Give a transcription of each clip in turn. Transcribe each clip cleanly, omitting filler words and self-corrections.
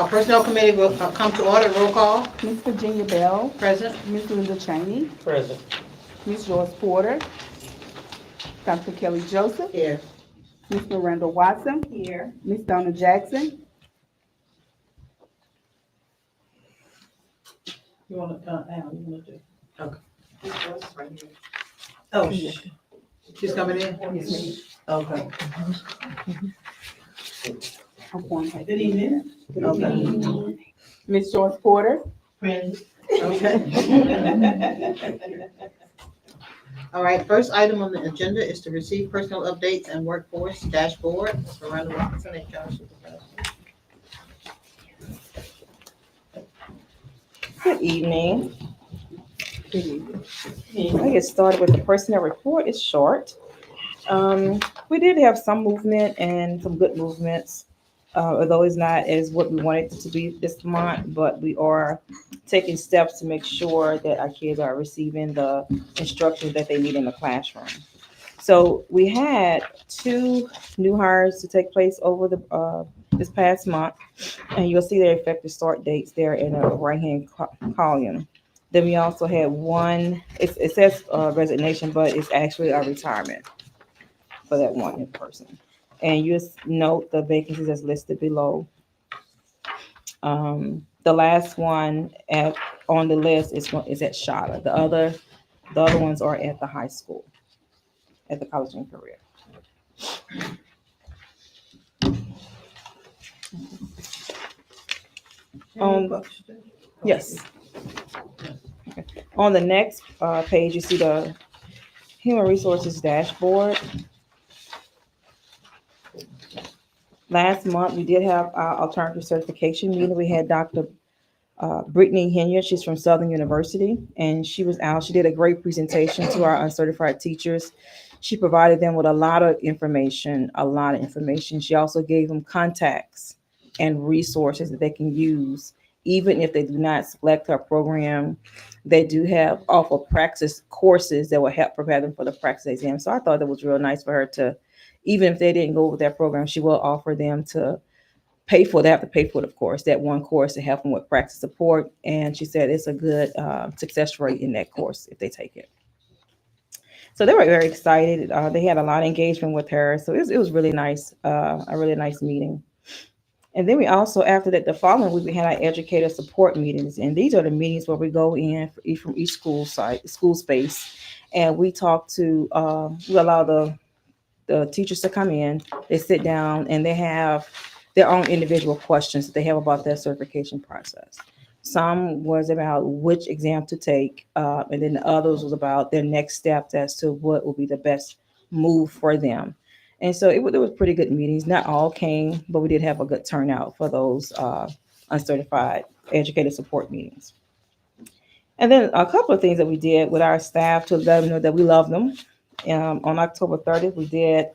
Personnel committee will come to order. Roll call. Miss Virginia Bell, Present. Miss Linda Cheney, Present. Miss Joyce Porter, Dr. Kelly Joseph, Here. Miss Miranda Watson, Here. Miss Donna Jackson, You want to, Al, you want to do? Okay. Oh, she's coming in? Yes, ma'am. Okay. I'm going back. Good evening. Okay. Miss Joyce Porter, Okay. All right, first item on the agenda is to receive personnel updates and workforce dashboard. Ms. Miranda Watson, HR Supervisor. Good evening. I get started with the personnel report. It's short. We did have some movement and some good movements, although it's not as what we wanted it to be this month, but we are taking steps to make sure that our kids are receiving the instructions that they need in the classroom. So we had 2 new hires to take place over the this past month, and you'll see their effective start dates there in the right-hand column. Then we also had one, it says resignation, but it's actually a retirement for that one person. And you just note the vacancies as listed below. The last one on the list is at Shada. The other ones are at the high school, at the college and career. Yes. Okay. On the next page, you see the Human Resources Dashboard. Last month, we did have our alternative certification meeting. We had Dr. Brittany Henya. She's from Southern University, and she was out. She did a great presentation to our uncertified teachers. She provided them with a lot of information. She also gave them contacts and resources that they can use, even if they do not select her program. They do have awful practice courses that will help prepare them for the practice exam. So I thought that was real nice for her to, even if they didn't go with that program, she will offer them to pay for. They have to pay for it, of course, that one course to help them with practice support. And she said it's a good success rate in that course if they take it. So they were very excited. They had a lot of engagement with her. So it was really nice, a really nice meeting. And then we also, after that, the following week, we had our educator support meetings. And these are the meetings where we go in from each school site, school space, and we talk to, we allow the teachers to come in, they sit down, and they have their own individual questions that they have about their certification process. Some was about which exam to take, and then the others was about their next steps as to what will be the best move for them. And so it was pretty good meetings. Not all came, but we did have a good turnout for those uncertified educator support meetings. And then a couple of things that we did with our staff to let them know that we love them. On October 30th, we did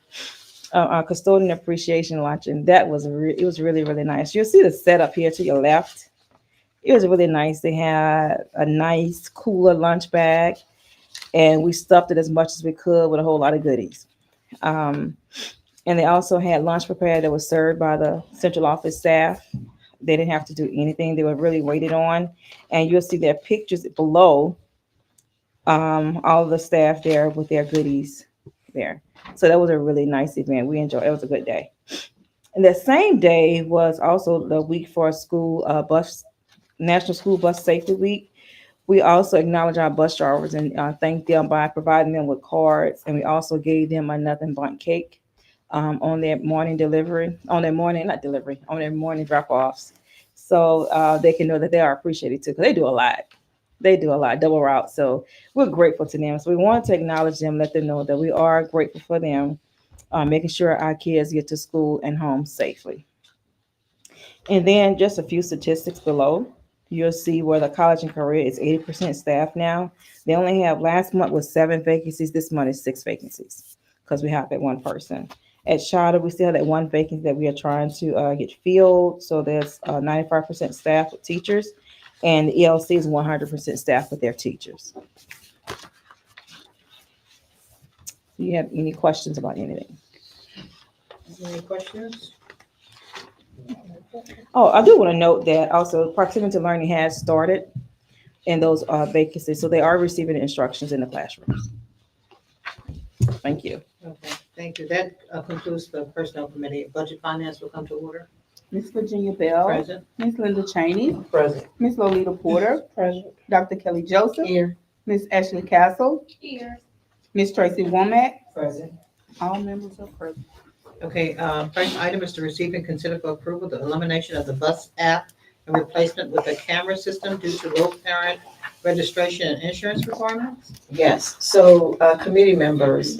our custodian appreciation lunch, and that was it was really, really nice. You'll see the setup here to your left. It was really nice. They had a nice cooler lunch bag, and we stuffed it as much as we could with a whole lot of goodies. Um, and they also had lunch prepared that was served by the central office staff. They didn't have to do anything. They were really waited on. And you'll see their pictures below, all of the staff there with their goodies there. So that was a really nice event. We enjoyed it. It was a good day. And that same day was also the week for school National School Bus Safety Week. We also acknowledge our bus drivers and thank them by providing them with cards. And we also gave them a nothing but cake on their morning delivery, on their morning, not delivery, on their morning drop-offs. So they can know that they are appreciated too, because they do a lot. They do a lot, double route. So we're grateful to them. So we want to acknowledge them, let them know that we are grateful for them, making sure our kids get to school and home safely. And then just a few statistics below. You'll see where the college and career is 80% staff now. They only have, last month was 7 vacancies. This month is 6 vacancies because we have that one person. At Charter, we still have that one vacancy that we are trying to get filled. So there's 95% staff with teachers, and the ELC is 100% staff with their teachers. Do you have any questions about anything? Any questions? Oh, I do want to note that also proximity to learning has started in those vacancies, so they are receiving instructions in the classrooms. Thank you. Okay, thank you. That concludes the Personnel Committee. Budget Finance will come to order. Ms. Virginia Bell, Present. Ms. Linda Cheney, Present. Ms. Lolita Porter, Present. Dr. Kelly Joseph, Here. Ms. Ashley Castle, Here. Ms. Tracy Womack. Present. All members are present. Okay, first item is to receive and consider for approval the elimination of the bus app and replacement with a camera system due to low parent registration and insurance requirements. Yes, so committee members,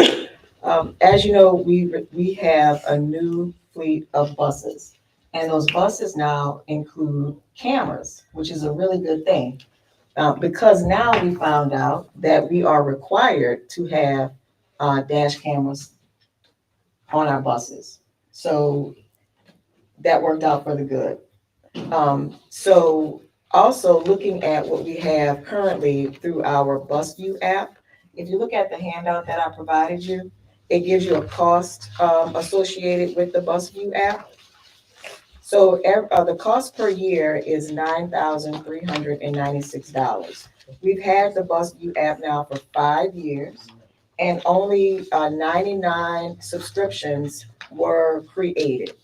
as you know, we have a new fleet of buses. And those buses now include cameras, which is a really good thing. Because now we found out that we are required to have dash cameras on our buses. So that worked out for the good. So also looking at what we have currently through our BusView app, if you look at the handout that I provided you, it gives you a cost associated with the BusView app. So the cost per year is $9,396. We've had the BusView app now for 5 years, and only 99 subscriptions were created.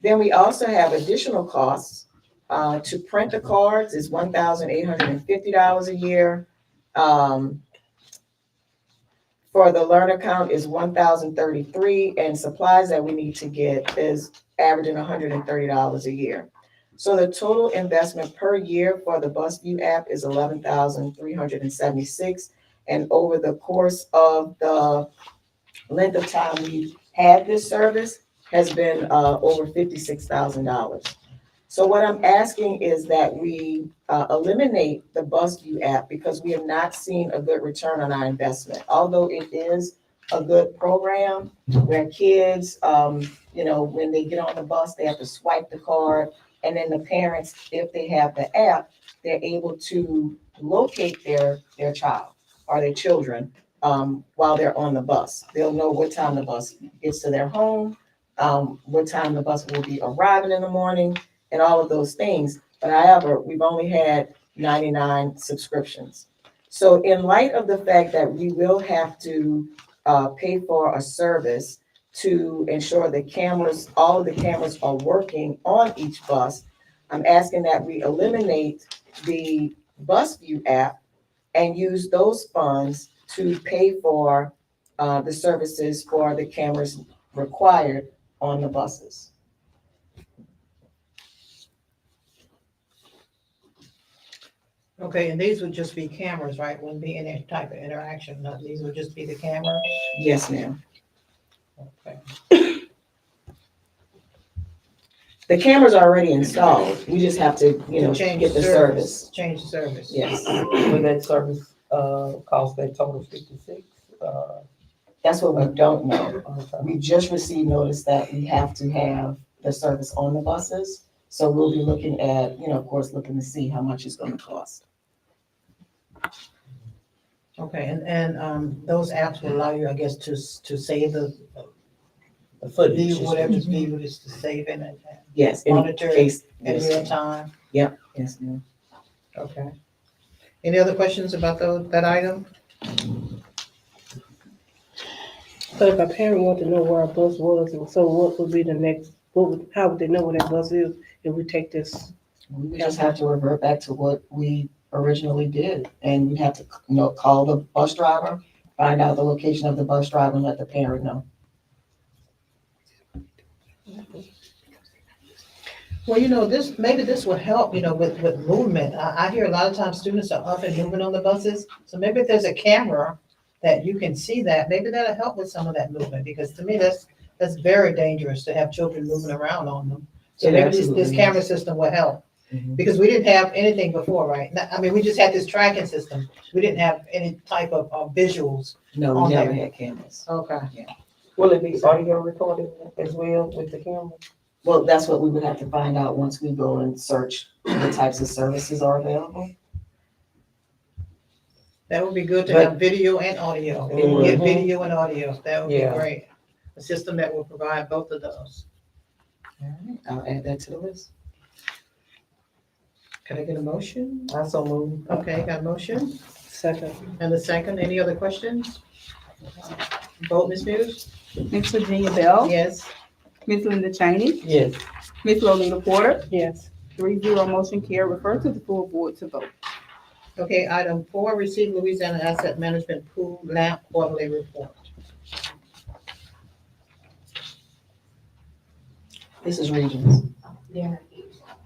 Then we also have additional costs. To print the cards is $1,850 a year. For the learner account is $1,033, and supplies that we need to get is averaging $130 a year. So the total investment per year for the BusView app is $11,376. And over the course of the length of time we've had this service has been over $56,000. So what I'm asking is that we eliminate the BusView app because we have not seen a good return on our investment. Although it is a good program where kids, when they get on the bus, they have to swipe the card, and then the parents, if they have the app, they're able to locate their child or their children while they're on the bus. They'll know what time the bus gets to their home, what time the bus will be arriving in the morning, and all of those things. But however, we've only had 99 subscriptions. So in light of the fact that we will have to pay for a service to ensure the cameras, all of the cameras are working on each bus, I'm asking that we eliminate the Bus View app and use those funds to pay for the services for the cameras required on the buses. Okay, and these would just be cameras, right? Wouldn't be any type of interaction, no, these would just be the camera? Yes, ma'am. Okay. The cameras are already installed. We just have to, Change get the service. Change the service. Yes, Will that service, cost that total 56? that's what we don't know. Okay. We just received notice that we have to have the service on the buses. So we'll be looking at, of course, looking to see how much it's gonna cost. Okay, and those apps will allow you, I guess, to save the footage. view, whatever's viewed is to save it and Yes, in monitor it case. in Yes, real time. yes, ma'am. Okay. Any other questions about that item? So if a parent wanted to know where a bus was, and so what would be the next, how would they know where that bus is if we take this? We would just have to revert back to what we originally did, and we'd have to, call the bus driver, find out the location of the bus driver, and let the parent know. Well, maybe this will help, with movement. I hear a lot of times students are up and moving on the buses. So maybe if there's a camera that you can see that, maybe that'll help with some of that movement, because to me, that's very dangerous to have children moving around on them. So It maybe absolutely this camera system will help. Mhm. Because we didn't have anything before, right? We just had this tracking system. We didn't have any type of visuals. No, On we never there. had cameras. Okay. Will it be audio recording as well with the camera? Well, that's what we would have to find out once we go and search what types of services are available. That would be good to But- have video and audio. If It you would. get video and audio, that would be Yeah. great. A system that will provide both of those. All right, I'll add that to the list. Can I get a motion? I so move. Okay, got a motion. Second. And the second, any other questions? Vote, Ms. Muse? Ms. Virginia Bell, Yes. Ms. Linda Cheney, Yes. Ms. Lolita Porter, Yes. 3-0 motion carried. Refer to the full board to vote. Okay, item 4, receive Louisiana Asset Management Pool Lamp Quarterly Report. This is regions. Yeah.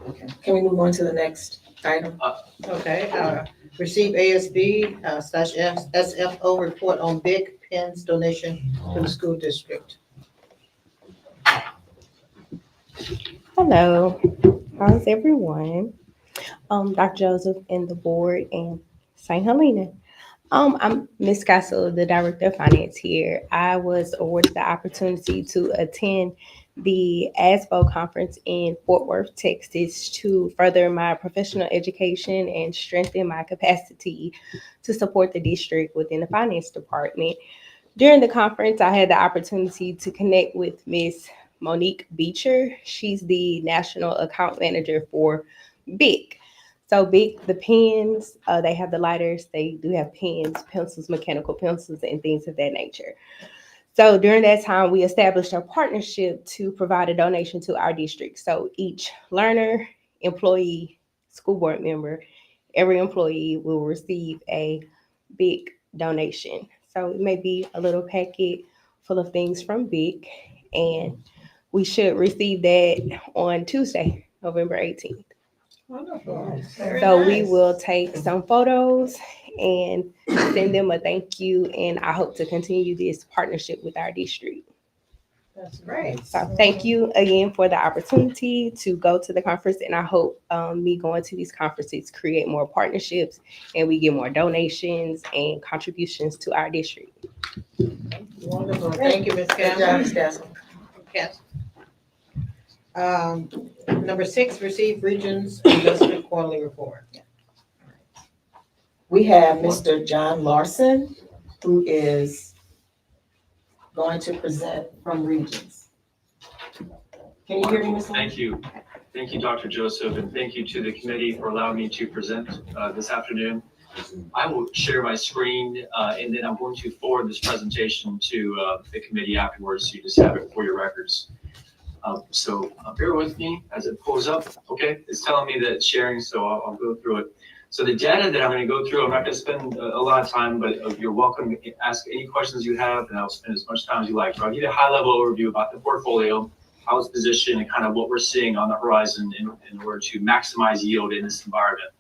Okay, can we move on to the next item? Okay, receive ASB slash SFO report on Big Penn's donation to the school district. Hello, how's everyone? Dr. Joseph and the board and St. Helena. I'm Ms. Castle, the Director of Finance here. I was awarded the opportunity to attend the ASBO conference in Fort Worth, Texas, to further my professional education and strengthen my capacity to support the district within the finance department. During the conference, I had the opportunity to connect with Ms. Monique Beecher. She's the National Account Manager for BIC. So BIC, the pens, they have the lighters, they do have pens, pencils, mechanical pencils, and things of that nature. So during that time, we established a partnership to provide a donation to our district. So each learner, employee, school board member, every employee will receive a BIC donation. So it may be a little packet full of things from BIC, and we should receive that on Tuesday, November 18th. Wonderful. Very So we nice. will take some photos and send them a thank you, and I hope to continue this partnership with our district. That's great. So thank you again for the opportunity to go to the conference, and I hope me going to these conferences create more partnerships and we get more donations and contributions to our district. Wonderful. Thank you, Ms. Good job, Campbell. Ms. Castle. Yes. Number 6, receive Regions Investment Quarterly Report. We have Mr. John Larson, who is going to present from Regions. Can you hear me, Ms. Lynn? Thank you. Thank you, Dr. Joseph, and thank you to the committee for allowing me to present this afternoon. I will share my screen and then I'm going to forward this presentation to the committee afterwards, so you just have it for your records. So bear with me as it pulls up. Okay, it's telling me that it's sharing, so I'll go through it. So the data that I'm going to go through, I'm not going to spend a lot of time, but you're welcome to ask any questions you have, and I'll spend as much time as you like. So I'll give you a high-level overview about the portfolio, how it's positioned, and kind of what we're seeing on the horizon in order to maximize yield in this environment.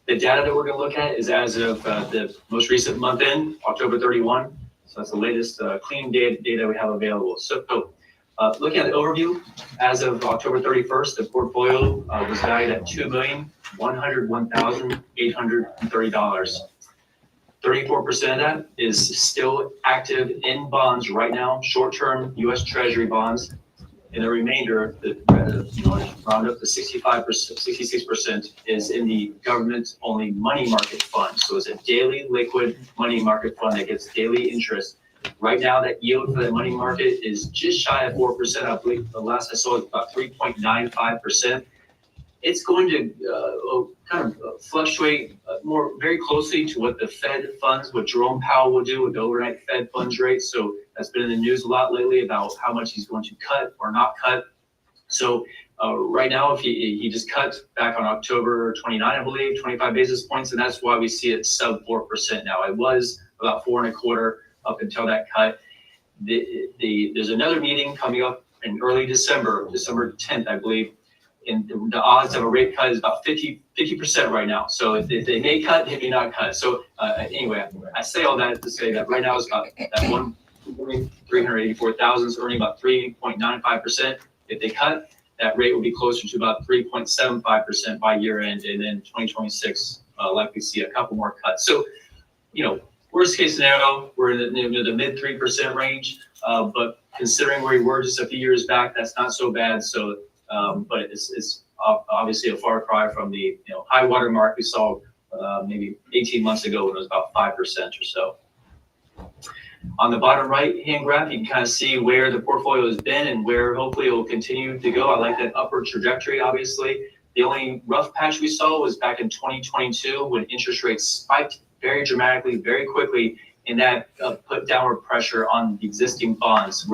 The data that we're going to look at is as of the most recent month end, October 31. So that's the latest clean data we have available. So looking at the overview, as of October 31st, the portfolio was valued at $2,101,830. 34% of that is still active in bonds right now, short-term U.S. Treasury bonds. And the remainder, round up to 65%, 66% is in the government-only money market fund. So it's a daily liquid money market fund that gets daily interest. Right now, that yield for that money market is just shy of 4%. I believe the last I saw was about 3.95%. It's going to kind of fluctuate very closely to what the Fed funds, what Jerome Powell will do with the overnight Fed funds rate. So that's been in the news a lot lately about how much he's going to cut or not cut. So right now, if he just cut back on October 29, I believe, 25 basis points, and that's why we see it sub 4% now. It was about 4.25 up until that cut. There's another meeting coming up in early December 10th, I believe. And the odds of a rate cut is about 50% right now. So if they may cut, they may not cut. So anyway, I say all that to say that right now it's about that 384,000 is earning about 3.95%. If they cut, that rate will be closer to about 3.75% by year end, and then 2026 likely see a couple more cuts. So, worst case scenario, we're in the mid 3% range. But considering where we were just a few years back, that's not so bad. So. But it's obviously a far cry from the high water mark we saw maybe 18 months ago when it was about 5% or so. On the bottom right hand graph, you can kind of see where the portfolio has been and where hopefully it will continue to go. I like that upward trajectory, obviously. The only rough patch we saw was back in 2022 when interest rates spiked very dramatically, very quickly, and that put downward pressure on the existing bonds.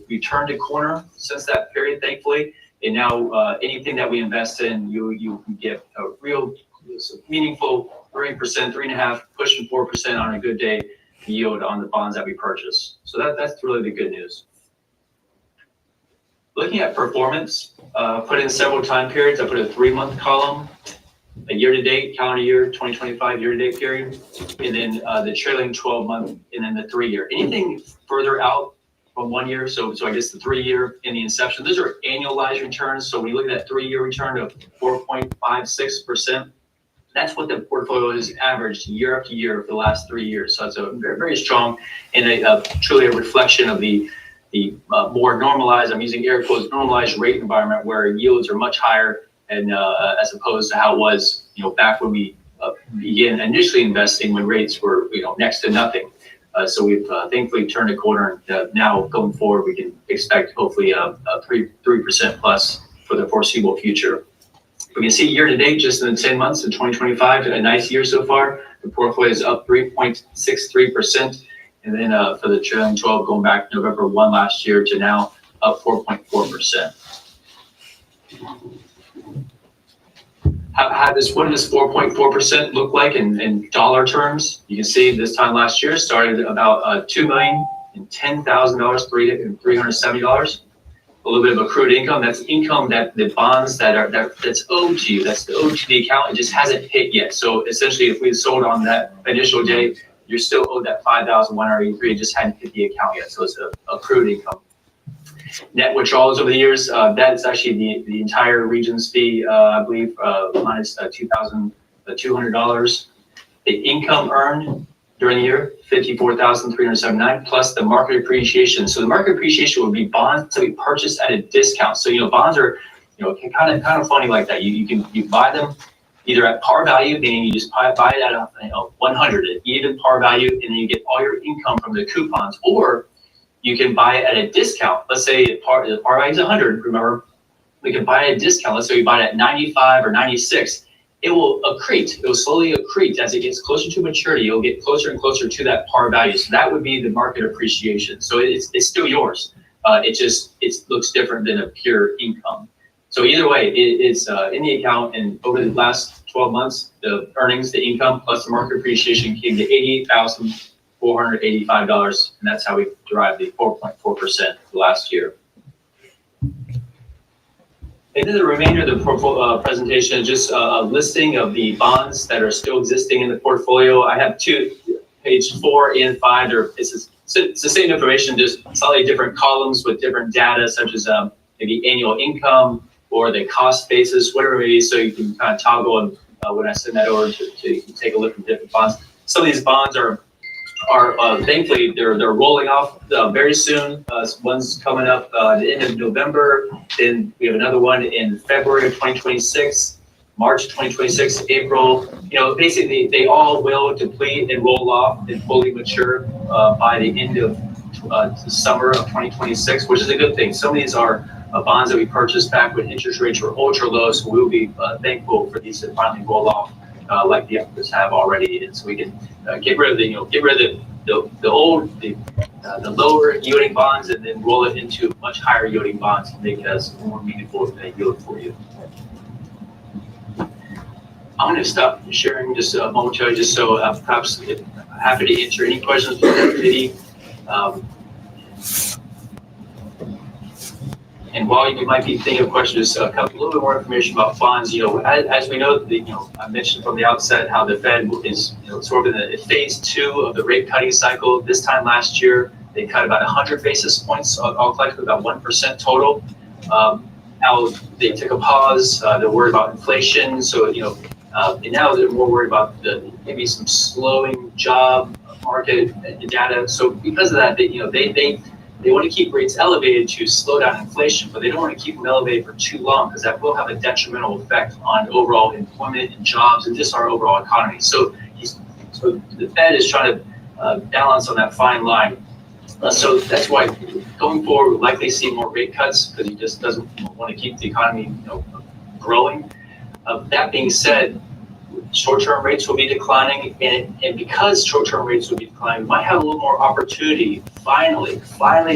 We turned a corner since that period, thankfully. And now anything that we invest in, you can get a real meaningful 3%, 3.5%, pushing 4% on a good day yield on the bonds that we purchase. So that's really the good news. Looking at performance, put in several time periods. I put a 3-month column, a year-to-date, calendar year, 2025 year-to-date period, and then the trailing 12-month, and then the 3-year. Anything further out from 1 year, so I guess the 3-year in the inception, those are annualized returns. So when you look at that 3-year return of 4.56%, that's what the portfolio has averaged year after year for the last 3 years. So it's a very, very strong and truly a reflection of the more normalized, I'm using air quotes, normalized rate environment where yields are much higher, and as opposed to how it was, back when we began initially investing when rates were, next to nothing. So we've thankfully turned a corner, and now going forward, we can expect hopefully a 3% plus for the foreseeable future. We can see year to date, just in the 10 months in 2025, a nice year so far. The portfolio is up 3.63%. And then for the trailing 12, going back November 1 last year to now, up 4.4%. What does 4.4% look like in dollar terms? You can see this time last year started about $2,010,000, $370. A little bit of accrued income. That's income that the bonds that's owed to you. That's owed to the account. It just hasn't hit yet. So essentially, if we sold on that initial day, you're still owed that $5,183. It just hadn't hit the account yet. So it's accrued income. Net withdrawals over the years. That is actually the entire region's fee. I believe minus $2,200. The income earned during the year, $54,379, plus the market appreciation. So the market appreciation would be bonds that we purchased at a discount. So bonds are kind of funny like that. You buy them either at par value, meaning you just buy it at 100, even par value, and then you get all your income from the coupons, or you can buy it at a discount. Let's say the par value is 100, remember, we can buy it at a discount. Let's say we buy it at 95 or 96. It will accrete. It will slowly accrete as it gets closer to maturity. You'll get closer and closer to that par value. So that would be the market appreciation. So it's still yours. It looks different than a pure income. So either way, it's in the account, and over the last 12 months, the earnings, the income plus the market appreciation came to $88,485, and that's how we derived the 4.4% last year. And then the remainder of the presentation is just a listing of the bonds that are still existing in the portfolio. I have page 4 and 5. It's the same information, just slightly different columns with different data, such as maybe annual income or the cost basis, whatever it is, so you can kind of toggle and when I send that over to you can take a look at different bonds. Some of these bonds are thankfully they're rolling off very soon. One's coming up at the end of November. Then we have another one in February of 2026, March 2026, April. Basically they all will deplete and roll off and fully mature by the end of the summer of 2026, which is a good thing. Some of these are bonds that we purchased back when interest rates were ultra low, so we'll be thankful for these to finally roll off like the others have already, and so we can get rid of the lower yielding bonds and then roll it into much higher yielding bonds to make it as more meaningful yield for you. I'm going to stop sharing just momentarily, just so perhaps happy to answer any questions from the committee. And while you might be thinking of questions, a little bit more information about bonds. As we know, I mentioned from the outset how the Fed is, sort of in phase 2 of the rate cutting cycle. This time last year, they cut about 100 basis points, all collectively about 1% total. Now they took a pause. They're worried about inflation, so and now they're more worried about maybe some slowing job market data. So because of that, they want to keep rates elevated to slow down inflation, but they don't want to keep them elevated for too long because that will have a detrimental effect on overall employment and jobs and just our overall economy. So the Fed is trying to balance on that fine line. So that's why going forward, we'll likely see more rate cuts because he just doesn't want to keep the economy growing. That being said, short-term rates will be declining, and because short-term rates will be declining, we might have a little more opportunity, finally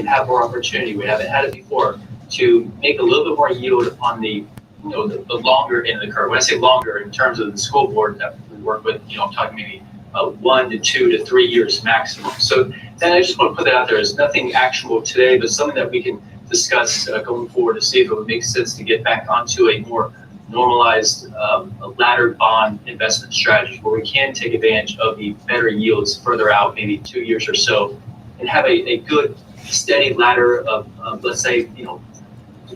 have more opportunity, we haven't had it before, to make a little bit more yield on the longer end of the curve. When I say longer, in terms of the school board that we work with, I'm talking maybe 1 to 2 to 3 years maximum. So then I just want to put that out there as nothing actual today, but something that we can discuss going forward to see if it would make sense to get back onto a more normalized laddered bond investment strategy where we can take advantage of the better yields further out, maybe 2 years or so, and have a good steady ladder of let's say $100,000,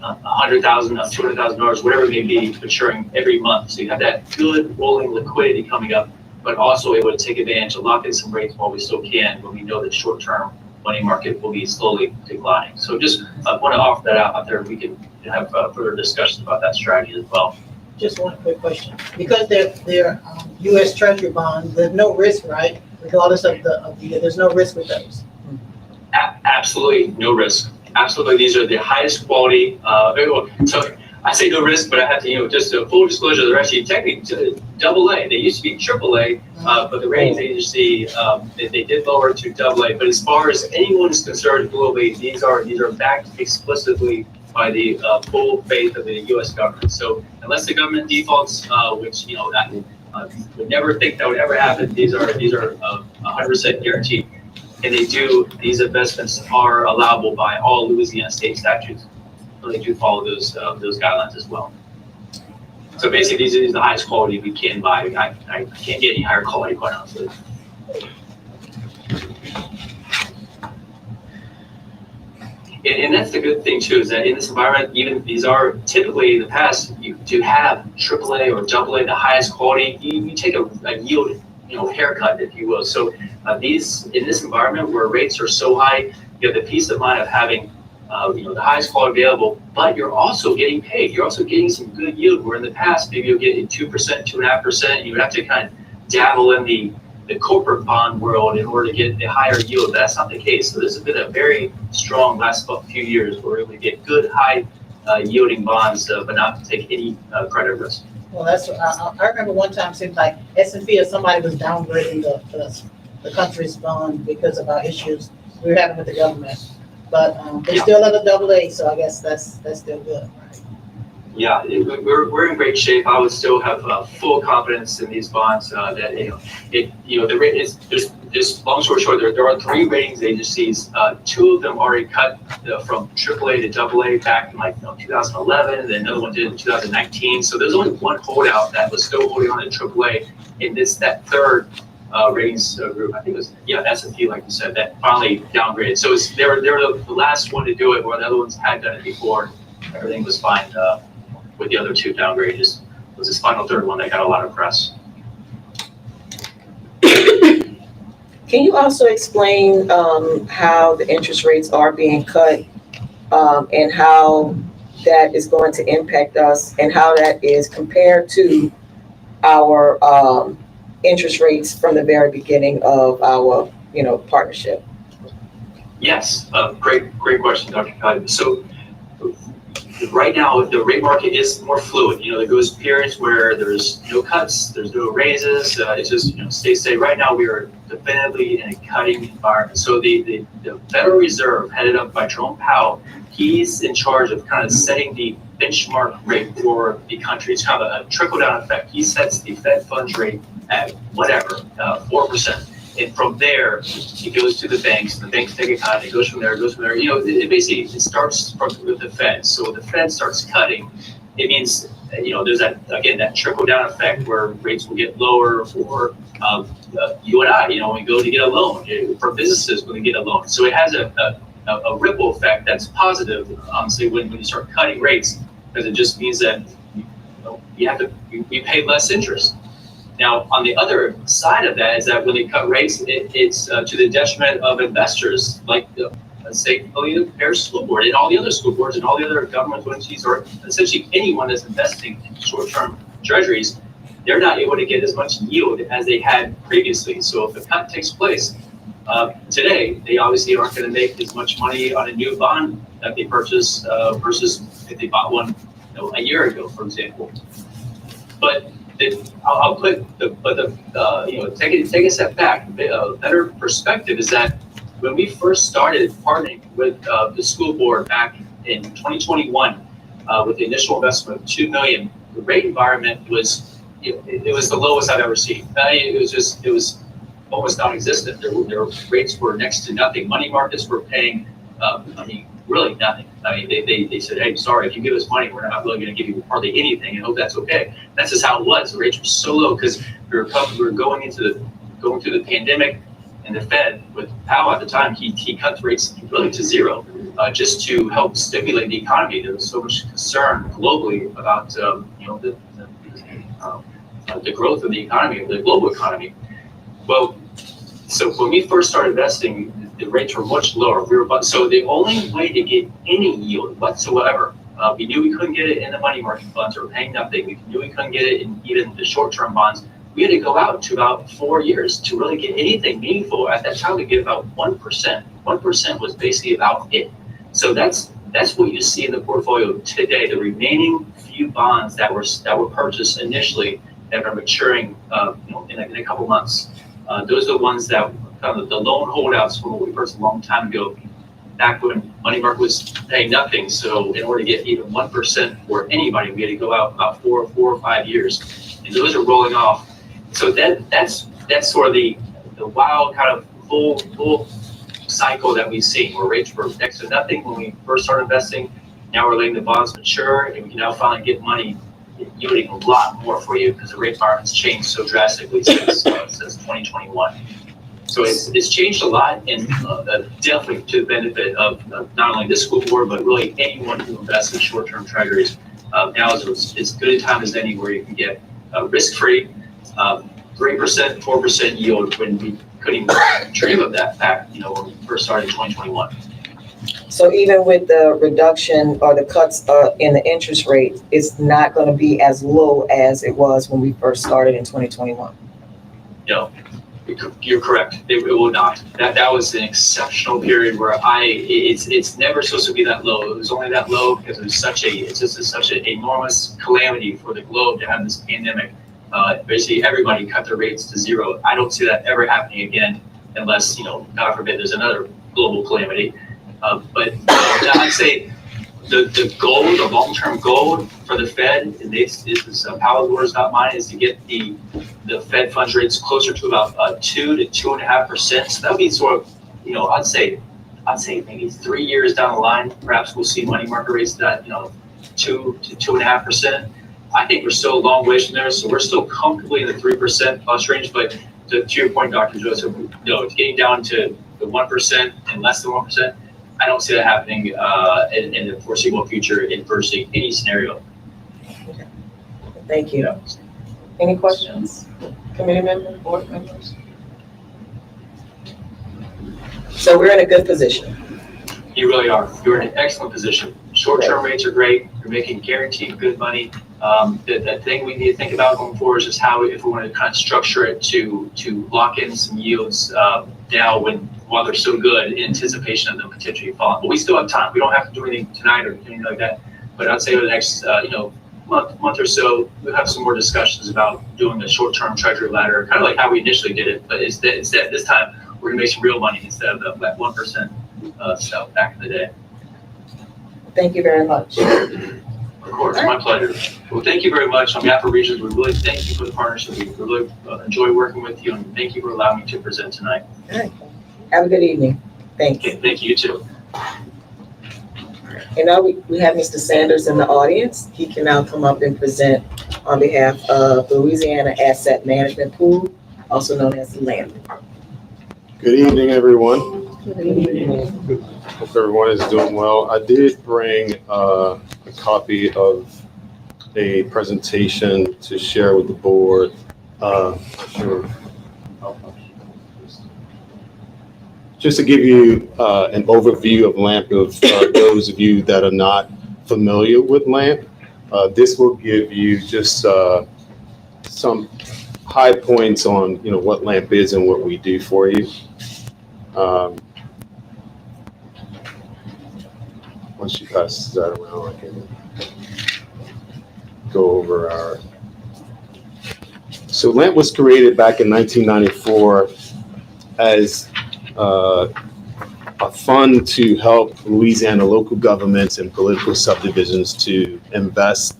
$200,000, whatever it may be, maturing every month. So you have that good rolling liquidity coming up, but also able to take advantage of lock in some rates while we still can when we know that short-term money market will be slowly declining. So just want to offer that out there. We can have further discussions about that strategy as well. Just one quick question. Because they're U.S. Treasury bonds, there's no risk, right? Regardless of there's no risk with those. Absolutely no risk. Absolutely, these are the highest quality. So I say no risk, but I have to, just a full disclosure, they're actually technically AA. They used to be AAA, but the ratings agency, they did lower it to AA. But as far as anyone is concerned globally, these are backed explicitly by the full faith of the U.S. government. So unless the government defaults, which I would never think that would ever happen, these are 100% guaranteed. And these investments are allowable by all Louisiana state statutes. So they do follow those guidelines as well. So basically, these are the highest quality we can buy. I can't get any higher quality, quite honestly. And that's the good thing too, is that in this environment, even these are typically in the past, you do have AAA or AA, the highest quality. You take a yield, haircut, if you will. So these in this environment where rates are so high, you have the peace of mind of having the highest quality available, but you're also getting paid. You're also getting some good yield. Where in the past, maybe you'll get 2%, 2.5%. You would have to kind of dabble in the the corporate bond world in order to get the higher yield. That's not the case. So this has been a very strong last few years where we're able to get good high yielding bonds, but not take any credit risk. Well, that's, I remember one time, it seemed like S&P or somebody was downgrading the country's bond because of our issues we were having with the government. But, they're Yeah. still at a AA, so I guess that's still good, right? Yeah, we're in great shape. I would still have full confidence in these bonds. That the rate is just long story short. There are 3 ratings agencies. 2 of them already cut from AAA to AA back in 2011, and then another one did in 2019. So there's only one holdout that was still holding on to AAA, and that third ratings group, I think it was S&P, like you said, that finally downgraded. So they're the last one to do it, where the other ones had done it before. Everything was fine. With the other 2 downgrades, was this final third one that got a lot of press. Can you also explain how the interest rates are being cut and how that is going to impact us and how that is compared to our interest rates from the very beginning of our, partnership? Yes, great question, Dr. Kai. So right now, the rate market is more fluid. There goes periods where there's no cuts, there's no raises. It's just, stay. Right now, we are definitively in a cutting environment. So the Federal Reserve, headed up by Jerome Powell, he's in charge of kind of setting the benchmark rate for the country. It's kind of a trickle-down effect. He sets the Fed funds rate at whatever, 4%. And from there, it goes to the banks. The banks take a cut. It goes from there. It starts with the Fed. So when the Fed starts cutting, it means there's that trickle down effect where rates will get lower for you and I. When we go to get a loan, for businesses when they get a loan. So it has a ripple effect that's positive. Honestly, when you start cutting rates, because it just means that you pay less interest. Now, on the other side of that is that when they cut rates, it's to the detriment of investors like the PARISH School Board and all the other school boards and all the other government entities, or essentially anyone that's investing in short-term treasuries. They're not able to get as much yield as they had previously. So if the cut takes place today, they obviously aren't going to make as much money on a new bond that they purchase versus if they bought one a year ago, for example. But I'll put take a step back. A better perspective is that when we first started partnering with the school board back in 2021, with the initial investment of $2 million, the rate environment was it was the lowest I've ever seen. It was almost non-existent. Their rates were next to nothing. Money markets were paying, really nothing. They said, hey, sorry, if you give us money, we're not really going to give you hardly anything, and hope that's okay. That's just how it was. The rates were so low because we were going through the pandemic, and the Fed, with Powell at the time, he cut the rates really to zero, just to help stimulate the economy. There was so much concern globally about the growth of the economy, the global economy. Well, so when we first started investing, the rates were much lower. So the only way to get any yield whatsoever, we knew we couldn't get it in the money market funds or paying nothing. We knew we couldn't get it in even the short-term bonds. We had to go out to about 4 years to really get anything meaningful. At that time, we get about 1%. 1% was basically about it. So that's what you see in the portfolio today. The remaining few bonds that were purchased initially that are maturing, in a couple months. Those are the ones that kind of the loan holdouts from what we purchased a long time ago, back when money market was paying nothing. So in order to get even 1% for anybody, we had to go out about 4 or 5 years, and those are rolling off. So that's sort of the wild kind of full cycle that we've seen, where rates were next to nothing when we first started investing. Now we're letting the bonds mature, and we can now finally get money yielding a lot more for you because the rate environment's changed so drastically since 2021. So it's changed a lot, and definitely to the benefit of not only this school board, but really anyone who invests in short-term treasuries. Now is as good a time as any where you can get risk-free 3%, 4% yield when we couldn't even dream of that back, when we first started in 2021. So even with the reduction or the cuts in the interest rate, it's not going to be as low as it was when we first started in 2021. No, You're correct. It will not. That was an exceptional period where it's never supposed to be that low. It was only that low because it was such an enormous calamity for the globe to have this pandemic. Basically everybody cut their rates to zero. I don't see that ever happening again unless, God forbid, there's another global calamity. But I'd say the goal, the long-term goal for the Fed, and this is Powell's words, not mine, is to get the Fed funds rates closer to about 2 to 2.5%. So that would be sort of, I'd say maybe 3 years down the line, perhaps we'll see money market rates that 2 to 2.5%. I think we're still a long ways from there, so we're still comfortably in the 3% plus range. But to your point, Dr. Joseph, it's getting down to the 1% and less than 1%. I don't see that happening in the foreseeable future in virtually any scenario. Thank you. Any questions? Committee members, board members? So we're in a good position. You really are. You're in an excellent position. Short-term rates are great. You're making guaranteed good money. The thing we need to think about going forward is just how, if we want to kind of structure it to lock in some yields now while they're so good in anticipation of them potentially falling. But we still have time. We don't have to do anything tonight or anything like that. But I'd say over the next month or so, we'll have some more discussions about doing the short-term treasury ladder, kind of like how we initially did it. But instead this time we're gonna make some real money instead of that 1% stuff back in the day. Thank you very much. Of course, my pleasure. Well, thank you very much. On behalf of Regions, we really thank you for the partnership. We really enjoy working with you, and thank you for allowing me to present tonight. All right. Have a good evening. Thanks. Okay, thank you too. And now we have Mr. Sanders in the audience. He can now come up and present on behalf of Louisiana Asset Management Pool, also known as LAMP. Good evening, everyone. Hope everyone is doing well. I did bring a copy of a presentation to share with the board. Just to give you an overview of LAMP, of those of you that are not familiar with LAMP, this will give you just some high points on what LAMP is and what we do for you. Once you pass that around, I can go over our. So LAMP was created back in 1994 as a fund to help Louisiana local governments and political subdivisions to invest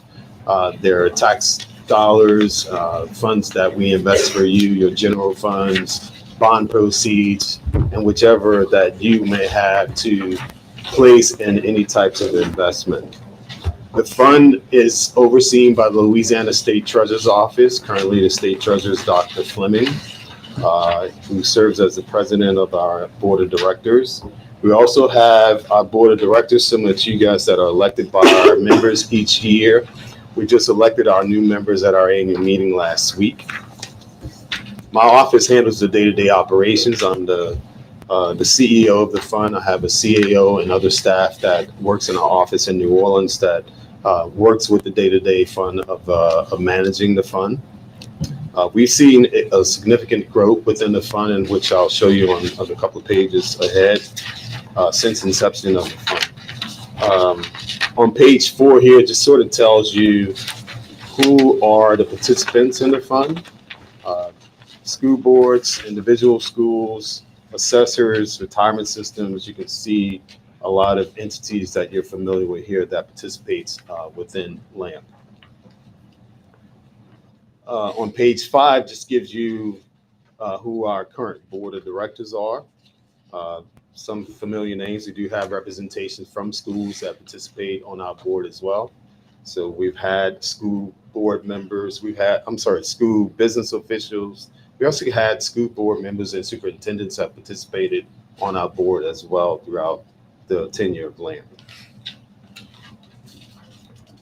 their tax dollars, funds that we invest for you, your general funds, bond proceeds, and whichever that you may have to place in any types of investment. The fund is overseen by the Louisiana State Treasurer's Office. Currently, the State Treasurer is Dr. Fleming, who serves as the president of our board of directors. We also have our board of directors, similar to you guys, that are elected by our members each year. We just elected our new members at our annual meeting last week. My office handles the day-to-day operations. I'm the CEO of the fund. I have a CAO and other staff that works in our office in New Orleans that works with the day-to-day fund of managing the fund. We've seen a significant growth within the fund, in which I'll show you on a couple of pages ahead since inception of the fund. On page 4 here, it just sort of tells you who are the participants in the fund. School boards, individual schools, assessors, retirement systems. You can see a lot of entities that you're familiar with here that participates within LAMP. On page 5 just gives you who our current board of directors are. Some familiar names. We do have representation from schools that participate on our board as well. So we've had school board members, school business officials. We also had school board members and superintendents that participated on our board as well throughout the tenure of LAMP.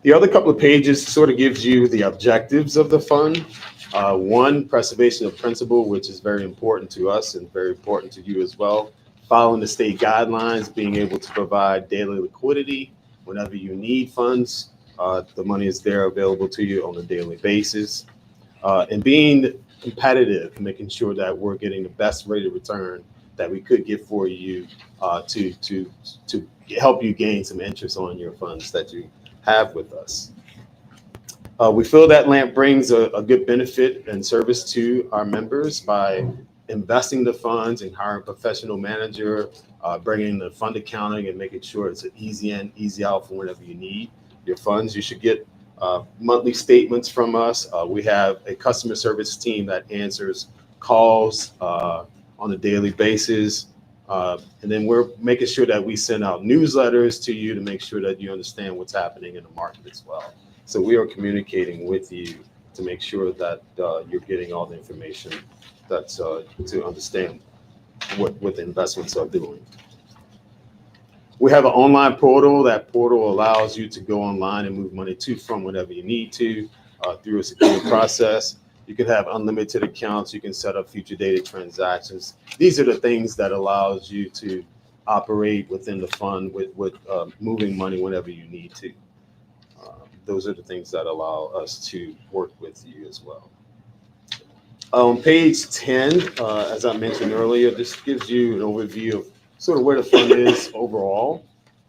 The other couple of pages sort of gives you the objectives of the fund. One, preservation of principle, which is very important to us and very important to you as well. Following the state guidelines, being able to provide daily liquidity whenever you need funds. The money is there available to you on a daily basis. And being competitive, making sure that we're getting the best rate of return that we could get for you to help you gain some interest on your funds that you have with us. We feel that LAMP brings a good benefit and service to our members by investing the funds and hiring a professional manager, bringing the fund accounting and making sure it's an easy in, easy out for whenever you need your funds. You should get monthly statements from us. We have a customer service team that answers calls on a daily basis. And then we're making sure that we send out newsletters to you to make sure that you understand what's happening in the market as well. So we are communicating with you to make sure that you're getting all the information that's to understand what the investments are doing. We have an online portal. That portal allows you to go online and move money to from whenever you need to through a secure process. You can have unlimited accounts. You can set up future dated transactions. These are the things that allows you to operate within the fund with moving money whenever you need to. Those are the things that allow us to work with you as well. On page 10, as I mentioned earlier, this gives you an overview of sort of where the fund is overall.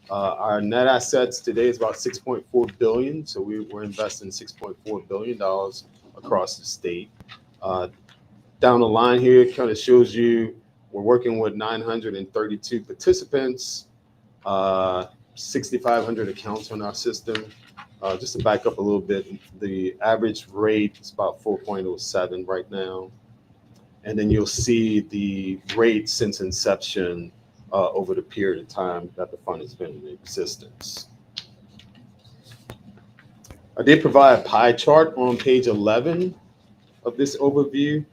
Our net assets today is about $6.4 billion. So we're investing $6.4 billion across the state. Down the line here, it kind of shows you we're working with 932 participants, 6,500 accounts on our system. Just to back up a little bit, the average rate is about 4.07 right now. And then you'll see the rate since inception over the period of time that the fund has been in existence. I did provide a pie chart on page 11 of this overview,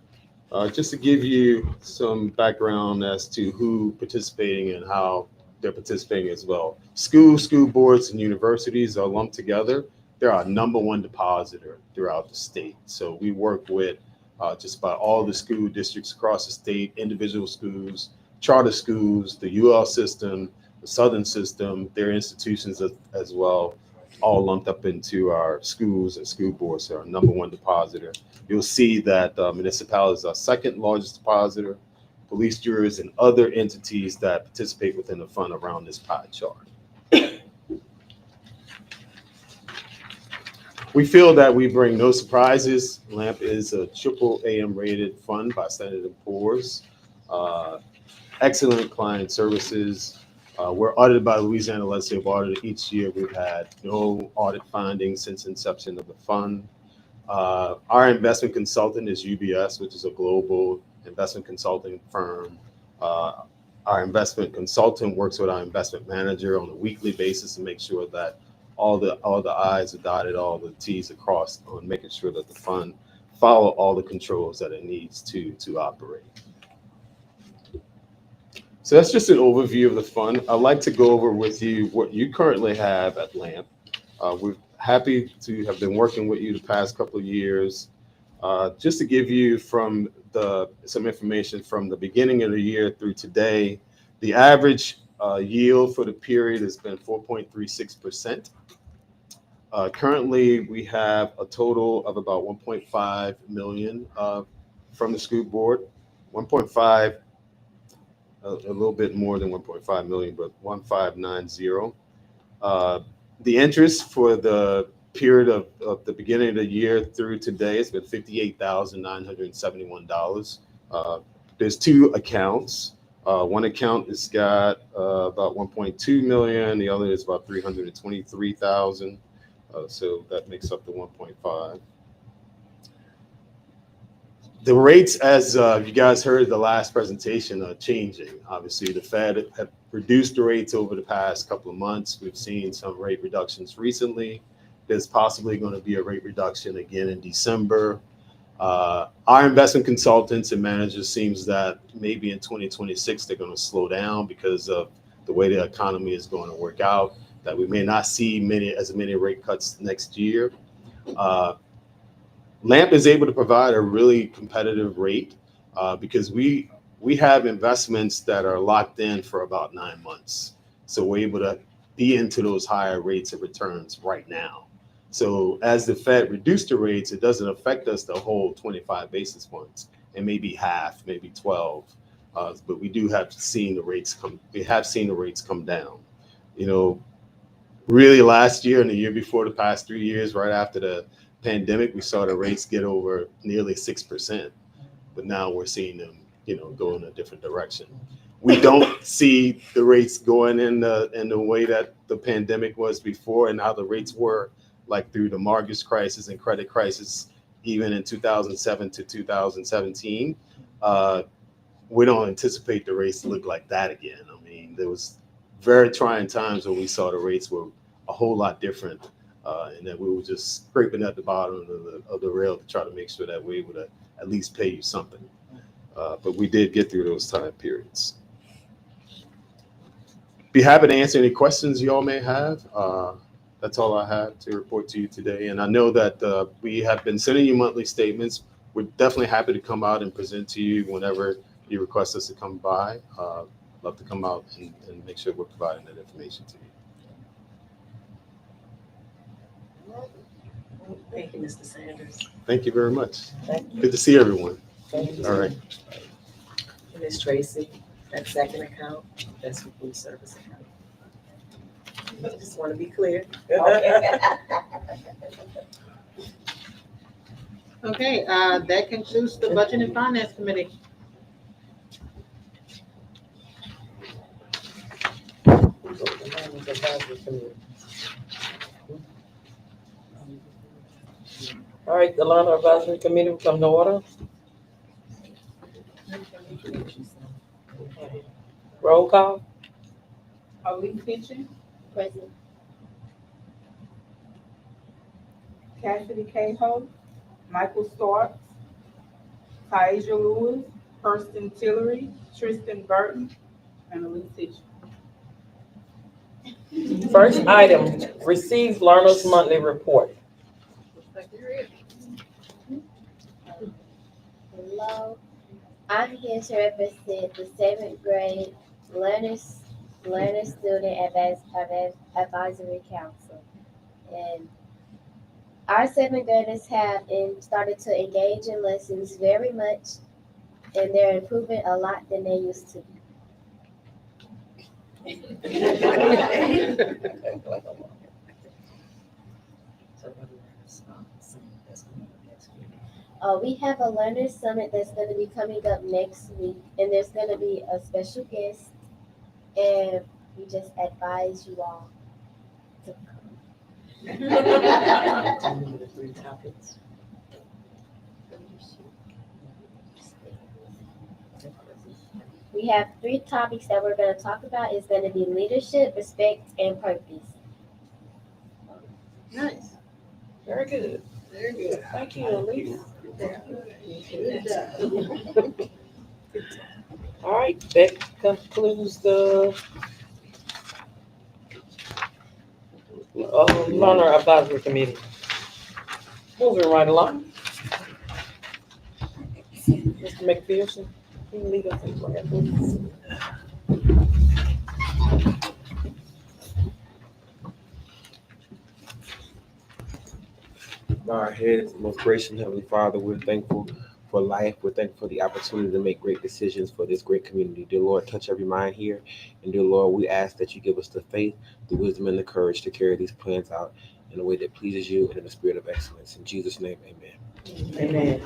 just to give you some background as to who participating and how they're participating as well. Schools, school boards, and universities are lumped together. They're our #1 depositor throughout the state. So we work with just about all the school districts across the state, individual schools, charter schools, the UL system, the Southern system, their institutions as well, all lumped up into our schools and school boards. So our #1 depositor. You'll see that municipalities are our second largest depositor. Police juries and other entities that participate within the fund around this pie chart. We feel that we bring no surprises. LAMP is a triple AM rated fund by Standard & Poor's. Excellent client services. We're audited by Louisiana Legislative Auditor each year. We've had no audit findings since inception of the fund. Our investment consultant is UBS, which is a global investment consulting firm. Our investment consultant works with our investment manager on a weekly basis to make sure that all the I's are dotted, all the T's are crossed, on making sure that the fund follow all the controls that it needs to operate. So that's just an overview of the fund. I'd like to go over with you what you currently have at LAMP. We're happy to have been working with you the past couple of years. Just to give you some information from the beginning of the year through today, the average yield for the period has been 4.36%. Currently, we have a total of about 1.5 million from the school board. 1.5, a little bit more than 1.5 million, but 1.590. The interest for the period of the beginning of the year through today has been $58,971. There's two accounts. One account has got about 1.2 million. The other is about 323,000. So that makes up the 1.5. The rates, as you guys heard the last presentation, are changing. Obviously, the Fed have reduced the rates over the past couple of months. We've seen some rate reductions recently. There's possibly going to be a rate reduction again in December. Our investment consultants and managers seems that maybe in 2026 they're going to slow down because of the way the economy is going to work out, that we may not see as many rate cuts next year. LAMP is able to provide a really competitive rate because we have investments that are locked in for about 9 months. So we're able to be into those higher rates of returns right now. So as the Fed reduced the rates, it doesn't affect us the whole 25 basis points. It may be half, maybe 12, but we have seen the rates come down. Really last year and the year before, the past 3 years, right after the pandemic, we saw the rates get over nearly 6%, but now we're seeing them, go in a different direction. We don't see the rates going in the way that the pandemic was before, and how the rates were like through the mortgage crisis and credit crisis, even in 2007 to 2017. We don't anticipate the rates to look like that again. I mean, there was very trying times when we saw the rates were a whole lot different, and that we were just scraping at the bottom of the rail to try to make sure that we would at least pay you something. But we did get through those time periods. Be happy to answer any questions you all may have. That's all I have to report to you today. And I know that we have been sending you monthly statements. We're definitely happy to come out and present to you whenever you request us to come by. Love to come out and make sure we're providing that information to you. Thank you, Mr. Sanders. Thank you very much. Thank you. Good to see everyone. Thank you. All right. Ms. Tracy, that second account, that's the food service account. I just want to be clear. Okay, that concludes the Budget and Finance Committee. All right, the Learner Advisory Committee will come to order. Roll call. Arlene Kitchen, Present. Cassidy Cahoe, Michael Starks, Taisha Lewis, Kirsten Tillery, Tristan Burton, and Elise Hitchens. First item, receive learners monthly report. Hello, I'm here to represent the 7th grade Learners Student Advisory Council. And our 7th graders have started to engage in lessons very much, and they're improving a lot than they used to. We have a Learners Summit that's going to be coming up next week, and there's going to be a special guest, and we just advise you all to come. We have 3 topics that we're going to talk about. It's going to be leadership, respect, and purpose. Nice. Very good. Very good. Thank you, Elise. All right, that concludes the Learner Advisory Committee. Moving right along. Mr. McPherson, can you lead us in prayer, please? Bow our heads, most gracious Heavenly Father, we're thankful for life. We're thankful for the opportunity to make great decisions for this great community. Dear Lord, touch every mind here. And dear Lord, we ask that you give us the faith, the wisdom, and the courage to carry these plans out in a way that pleases you and in the spirit of excellence. In Jesus' name, amen. Amen.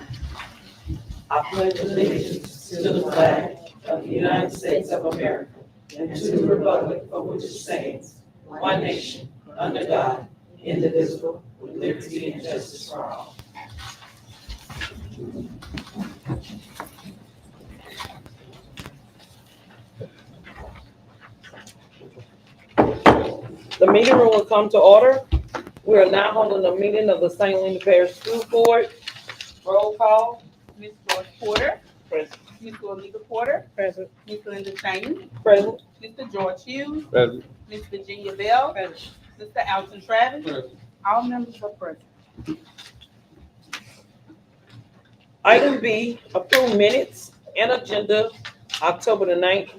I pledge allegiance to the flag of the United States of America and to the republic for which it stands, one nation, under God, indivisible, with liberty and justice for all. The meeting room will come to order. We are now holding a meeting of the St. Helena Parish School Board. Roll call. Ms. George Porter, Present. Ms. Juanita Porter, Present. Ms. Linda Cheney, Present. Mr. George Hughes, Present. Ms. Virginia Bell, Mr. Alton Travis. Present. All members are present. Item B, approve minutes and agenda, October the 9th,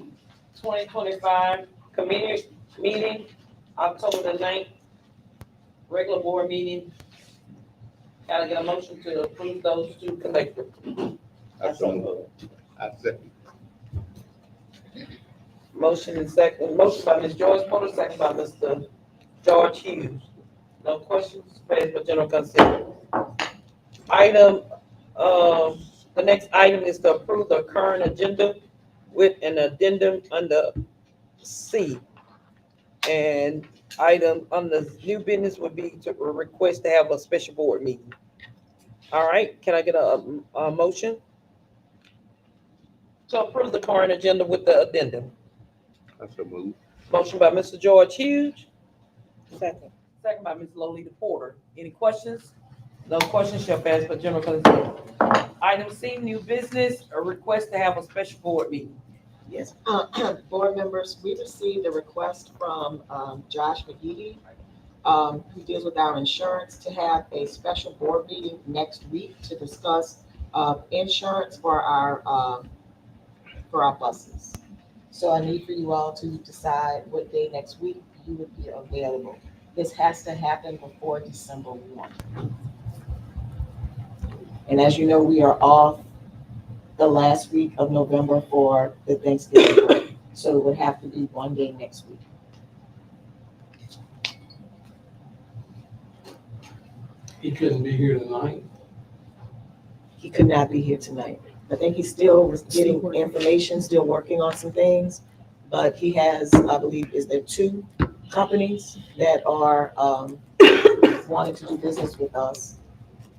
2025, committee meeting, October the 9th, regular board meeting, Can I get a motion to approve those two collectively? Motion and second, motion by Ms. Joyce Porter, second by Mr. George Hughes. No questions, passed for general consent. Item, the next item is to approve the current agenda with an addendum under C. And item on the new business would be to request to have a special board meeting. All right, can I get a motion to approve the current agenda with the addendum? Motion by Mr. George Hughes, Second. second by Ms. Lolita Porter. Any questions? No questions shall pass for general consent. Item C, new business, a request to have a special board meeting. Yes, board members, we received a request from Josh McGee, who deals with our insurance, to have a special board meeting next week to discuss insurance for our buses. So I need for you all to decide what day next week you would be available. This has to happen before December 1. And as you know, we are off the last week of November for the Thanksgiving break. So it would have to be one day next week. He couldn't be here tonight. He could not be here tonight. I think he's still getting information, still working on some things. But he has, I believe, is there 2 companies that are wanting to do business with us.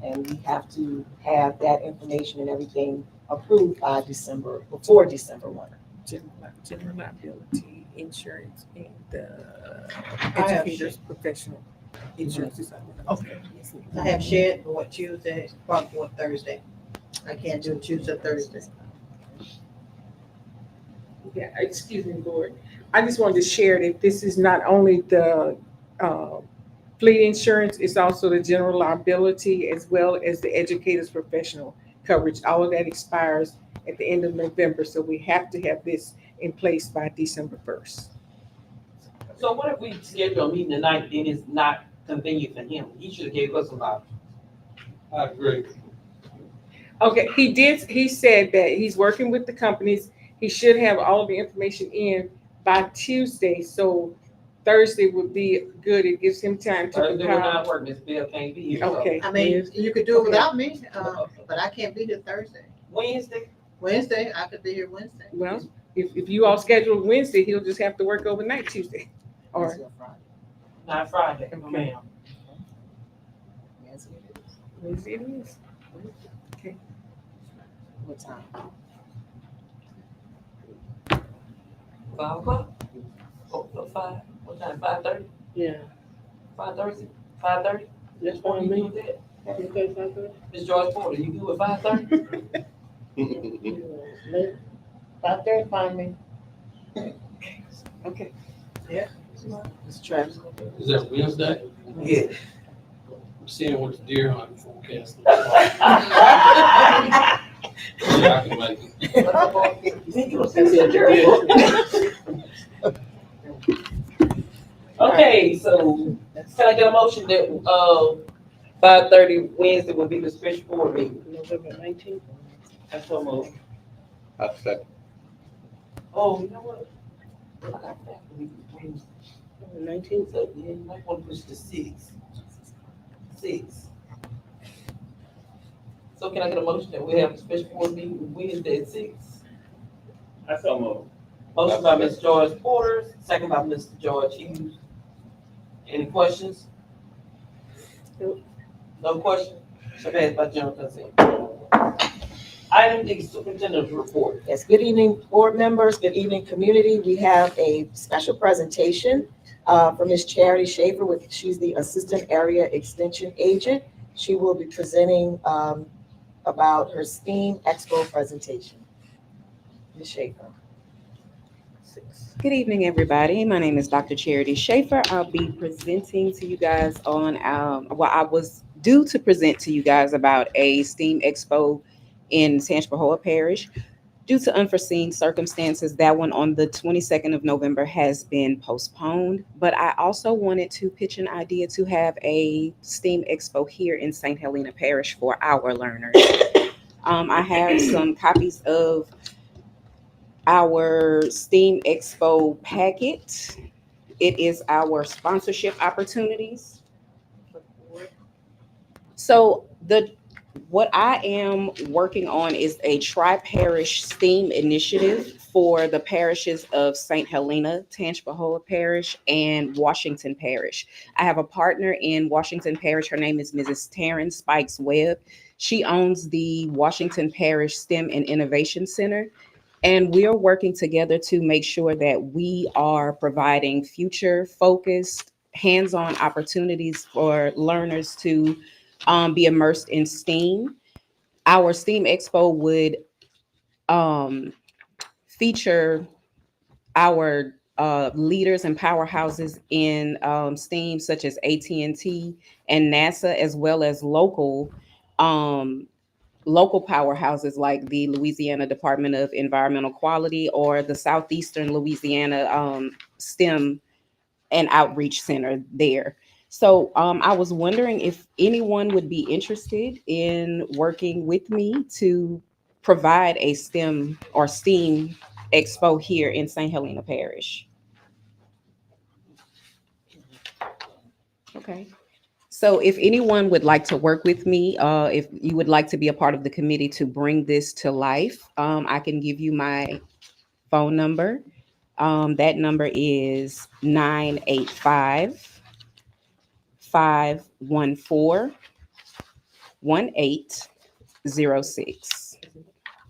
And we have to have that information and everything approved by before December 1. General liability insurance and the have educators professional insurance is Okay. I have shared for what Tuesday, probably for Thursday. I can't do Tuesday, Thursday. Yeah, excuse me, board. I just wanted to share that this is not only the fleet insurance, it's also the general liability as well as the educators professional coverage. All of that expires at the end of November, so we have to have this in place by December 1st. So what if we schedule a meeting tonight, then it's not convenient for him? He should have gave us a lot. I agree. Okay, he said that he's working with the companies. He should have all of the information in by Tuesday, so Thursday would be good. It gives him time to Thursday will not compile. work, Ms. Bill can't be here. So Okay. I mean, you could do it without me, but I can't be here Thursday. Wednesday, Wednesday, I could be here Wednesday. Well, if you all schedule Wednesday, he'll just have to work overnight Tuesday. Or not Friday, no Okay. ma'am. Wednesday it is. Okay. What time? 5 o'clock? Oh, 5, what time, 5:30? Yeah, 5:30? 5:30? that's What fine do you with do me. with that? You okay, Papa? Ms. Joyce Porter, you good with 5:30? 5:30, fine me. Okay. Mr. Travis? Is that Wednesday? Yeah. I'm seeing what the deer hunting forecast looks like. Yeah, I can make it. Okay, so can I get a motion that 5:30 Wednesday will be the special board meeting? November 19th. That's so moved. I'll second. Oh, you know what? I got that Wednesday. November 19th. So yeah, you might want to push to 6. 6. So can I get a motion that we have a special board meeting Wednesday at 6? I so moved. Motion by Ms. Joyce Porter, second by Mr. George Hughes. Any questions? No question? So passed by general consent. Item D, superintendent's report. Yes, good evening, board members, good evening, community. We have a special presentation from Ms. Charity Schaefer, she's the Assistant Area Extension Agent. She will be presenting about her STEAM Expo presentation. Ms. Schaefer. Good evening, everybody. My name is Dr. Charity Schaefer. I'll be presenting to you guys on, I was due to present to you guys about a STEAM Expo in San SHPSD Parish. due to unforeseen circumstances, that one on the 22nd of November has been postponed. But I also wanted to pitch an idea to have a STEAM Expo here in St. Helena Parish for our learners. I have some copies of our STEAM Expo packet. It is our sponsorship opportunities. So what I am working on is a tri-parish STEAM initiative for the parishes of St. Helena, Tangipahoa Parish, and Washington Parish. I have a partner in Washington Parish. Her name is Mrs. Taryn Spikes Webb. She owns the Washington Parish STEM and Innovation Center. And we are working together to make sure that we are providing future focused, hands-on opportunities for learners to be immersed in STEAM. Our STEAM Expo would feature our leaders and powerhouses in STEAM, such as AT&T and NASA, as well as um, local powerhouses like the Louisiana Department of Environmental Quality or the Southeastern Louisiana STEM and Outreach Center there. So I was wondering if anyone would be interested in working with me to provide a STEM or STEAM expo here in St. Helena Parish. Okay. So if anyone would like to work with me, if you would like to be a part of the committee to bring this to life, I can give you my phone number. That number is 985-514-1806.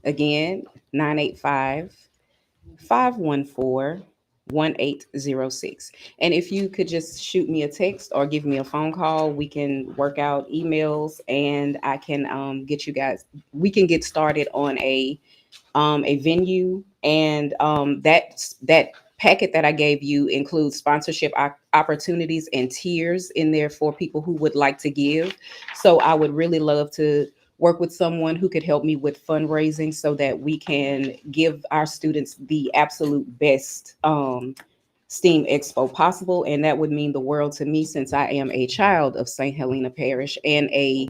Again, 985-514-1806. And if you could just shoot me a text or give me a phone call, we can work out emails and I can get you guys, we can get started on a venue, and that packet that I gave you includes sponsorship opportunities and tiers in there for people who would like to give. So I would really love to work with someone who could help me with fundraising so that we can give our students the absolute best STEAM Expo possible. And that would mean the world to me since I am a child of St. Helena Parish and a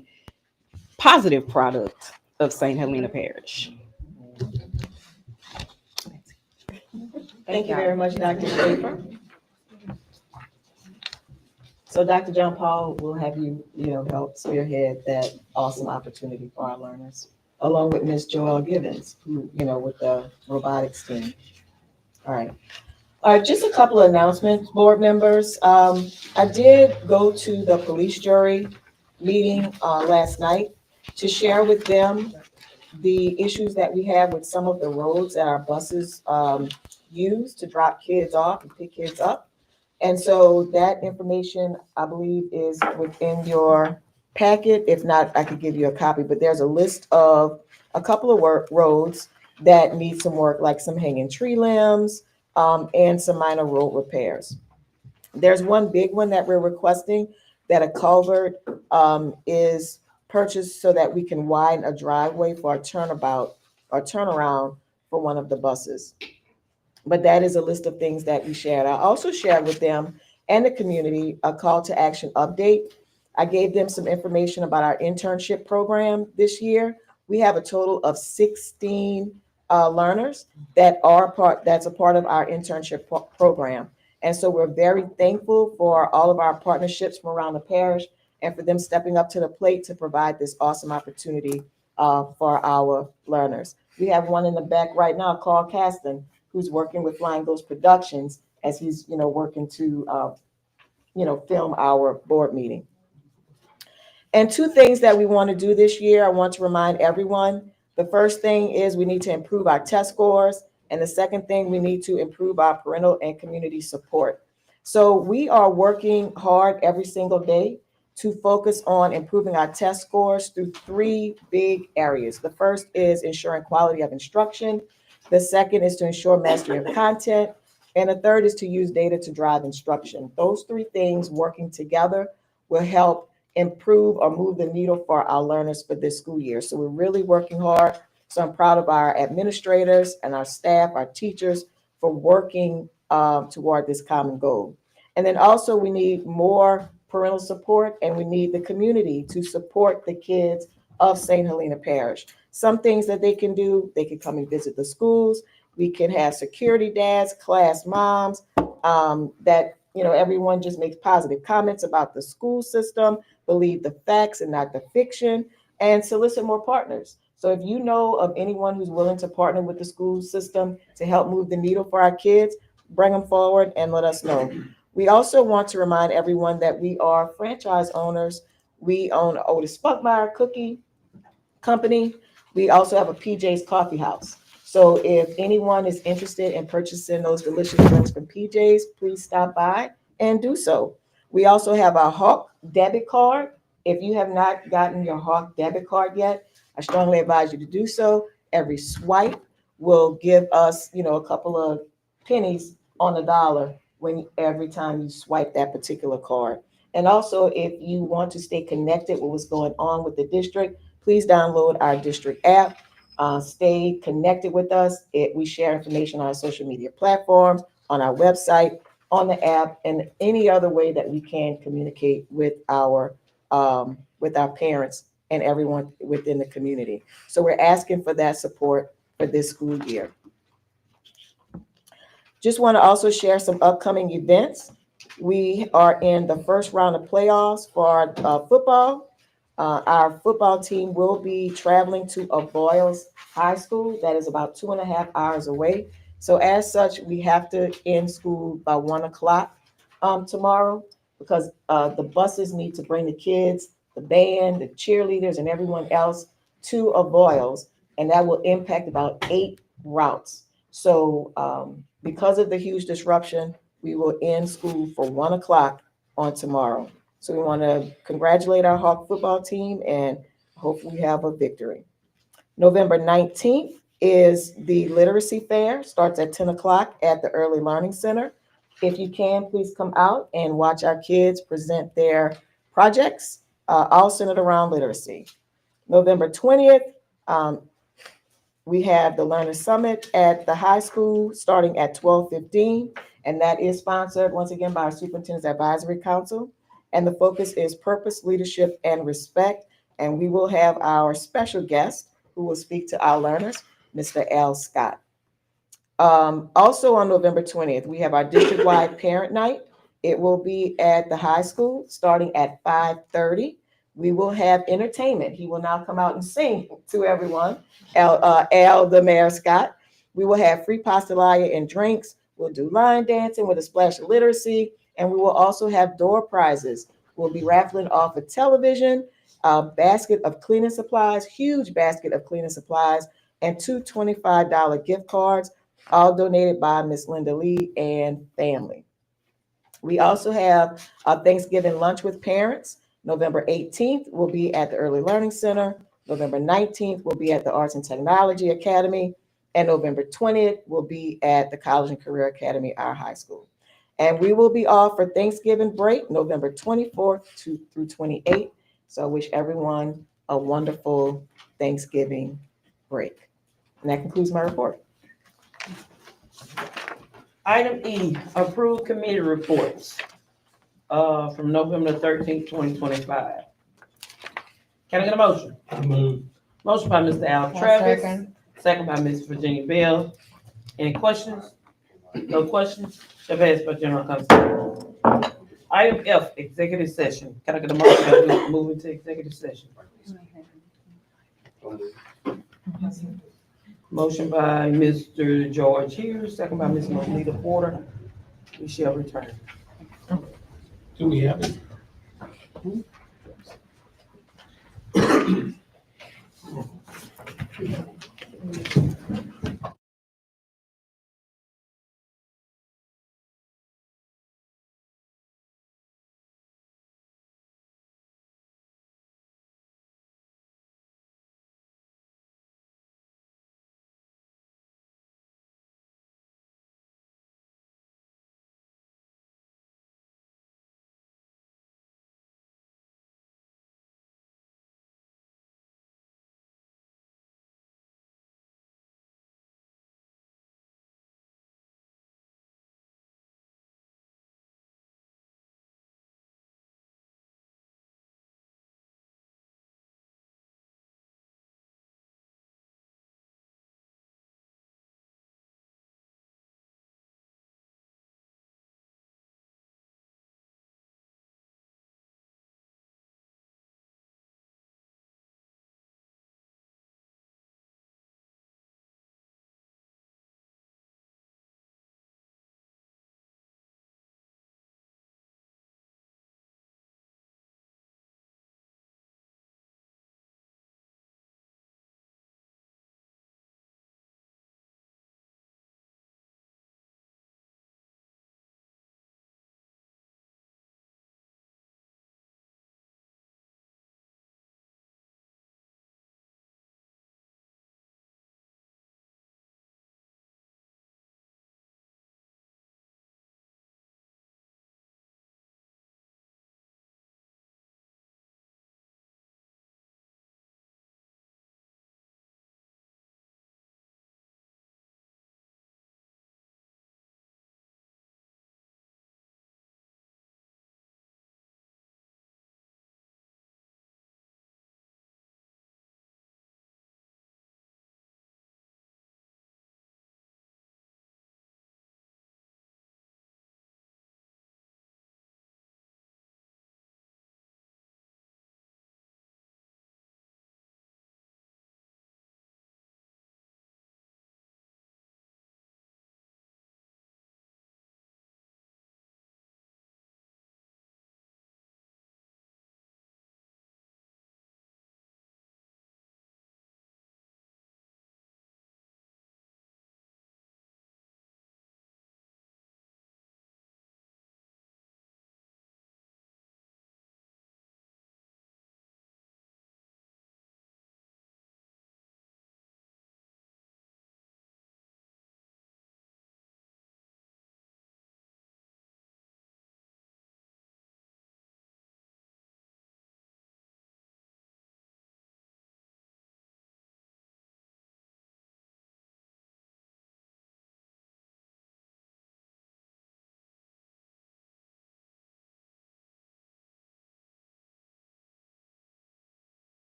positive product of St. Helena Parish. Thank you very much, Dr. Schaefer. So Dr. John Paul will have you, help spearhead that awesome opportunity for our learners, along with Ms. Joelle Givens, who, with the robotics team. All right. Just a couple of announcements, board members. I did go to the police jury meeting last night to share with them the issues that we have with some of the roads that our buses use to drop kids off and pick kids up. And so that information, I believe, is within your packet. If not, I could give you a copy, but there's a list of a couple of roads that need some work, like some hanging tree limbs and some minor road repairs. There's one big one that we're requesting, that a culvert is purchased so that we can widen a driveway for a turnabout or turnaround for one of the buses. But that is a list of things that we shared. I also shared with them and the community a call to action update. I gave them some information about our internship program this year. We have a total of 16 learners that's a part of our internship program. And so we're very thankful for all of our partnerships from around the parish and for them stepping up to the plate to provide this awesome opportunity for our learners. We have one in the back right now, Carl Caston, who's working with Flying Ghost Productions as he's, working to, film our board meeting. And two things that we want to do this year, I want to remind everyone. The first thing is we need to improve our test scores. And the second thing, we need to improve our parental and community support. So we are working hard every single day to focus on improving our test scores through three big areas. The first is ensuring quality of instruction. The second is to ensure mastery of content. And the third is to use data to drive instruction. Those three things working together will help improve or move the needle for our learners for this school year. So we're really working hard So I'm proud of our administrators and our staff, our teachers, for working toward this common goal. And then also we need more parental support, and we need the community to support the kids of St. Helena Parish. Some things that they can do, they can come and visit the schools. We can have security dads, class moms, that, everyone just makes positive comments about the school system, believe the facts and not the fiction, and solicit more partners. So if you know of anyone who's willing to partner with the school system to help move the needle for our kids, bring them forward and let us know. We also want to remind everyone that we are franchise owners. We own Otis Spunkmeyer Cookie Company. We also have a PJ's Coffee House. So if anyone is interested in purchasing those delicious drinks from PJ's, please stop by and do so. We also have our Hawk debit card. If you have not gotten your Hawk debit card yet, I strongly advise you to do so. Every swipe will give us, a couple of pennies on the dollar every time you swipe that particular card. And also, if you want to stay connected with what's going on with the district, please download our district app. Stay connected with us. We share information on our social media platforms, on our website, on the app, and any other way that we can communicate with our parents and everyone within the community. So we're asking for that support for this school year. Just want to also share some upcoming events. We are in the first round of playoffs for our football. Our football team will be traveling to Avoyelles High School. That is about 2.5 hours away. So as such, we have to end school by 1 o'clock tomorrow, because the buses need to bring the kids, the band, the cheerleaders, and everyone else to Avoyelles, and that will impact about 8 routes. So because of the huge disruption, we will end school for 1 o'clock on tomorrow. So we want to congratulate our Hawk football team and hopefully have a victory. November 19th is the Literacy Fair, starts at 10 o'clock at the Early Learning Center. If you can, please come out and watch our kids present their projects, all centered around literacy. November 20th, we have the Learner Summit at the high school starting at 12:15, and that is sponsored once again by our Superintendent's Advisory Council. And the focus is purpose, leadership, and respect. And we will have our special guest who will speak to our learners, Mr. L. Scott. Also on November 20th, we have our district-wide parent night. It will be at the high school starting at 5:30. We will have entertainment. He will now come out and sing to everyone, Al, the Mayor Scott. We will have free pastelaya and drinks. We'll do line dancing with a splash of literacy. And we will also have door prizes. We'll be raffling off a television, a basket of cleaning supplies, huge basket of cleaning supplies, and 2 $25 gift cards, all donated by Miss Linda Lee and family. We also have a Thanksgiving lunch with parents. November 18th will be at the Early Learning Center. November 19th will be at the Arts and Technology Academy. And November 20th will be at the College and Career Academy, our high school. And we will be off for Thanksgiving break, November 24th through 28th. So I wish everyone a wonderful Thanksgiving break. And that concludes my report. Item E, approved committee reports from November 13th, 2025. Can I get a motion? I move. Motion by Mr. Al Travis, second by Ms. Virginia Bell. Any questions? No questions? Shall pass by general consent. Item F, executive session. Can I get a motion to move into executive session? Motion by Mr. George Hughes, second by Ms. Melita Porter. We shall return. Do we have it?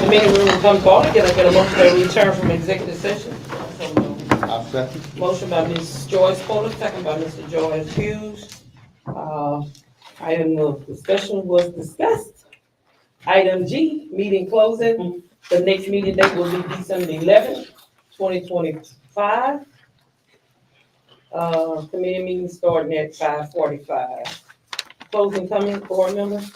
committee room will come forward. Can I get a motion to return from executive session? Motion by Ms. Joyce Porter, second by Mr. George Hughes. Item of discussion was discussed. Item G, meeting closing. The next meeting date will be December 11th, 2025. Committee meeting starting at 5:45. Closing comment, board members?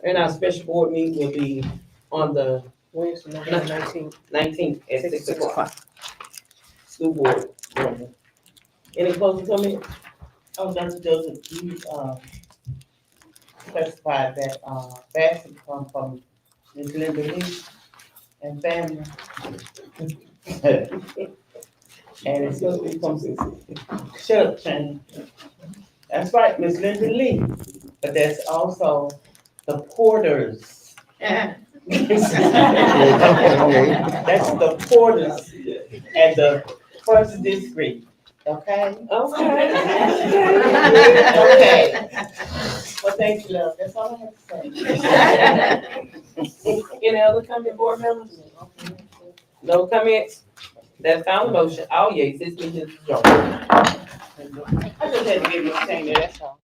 And our special board meeting will be on the Wednesday, November 19th. 19th at 6 o'clock. School board. room. Any closing comment? Oh, Dr. Joseph, you, specified that, basket come from Ms. Linda Lee and family. And it's supposed to be from Shut up, that's right, Miss Linda Lee, but that's also the Porters. That's the Porters at the first district, okay? Okay. Okay. Well, thank you, love, that's all I have to say. Any other comment, board members? No comments? That's found the motion. All yeas, this meeting is adjourned. I just had to give you a thing there, that's all.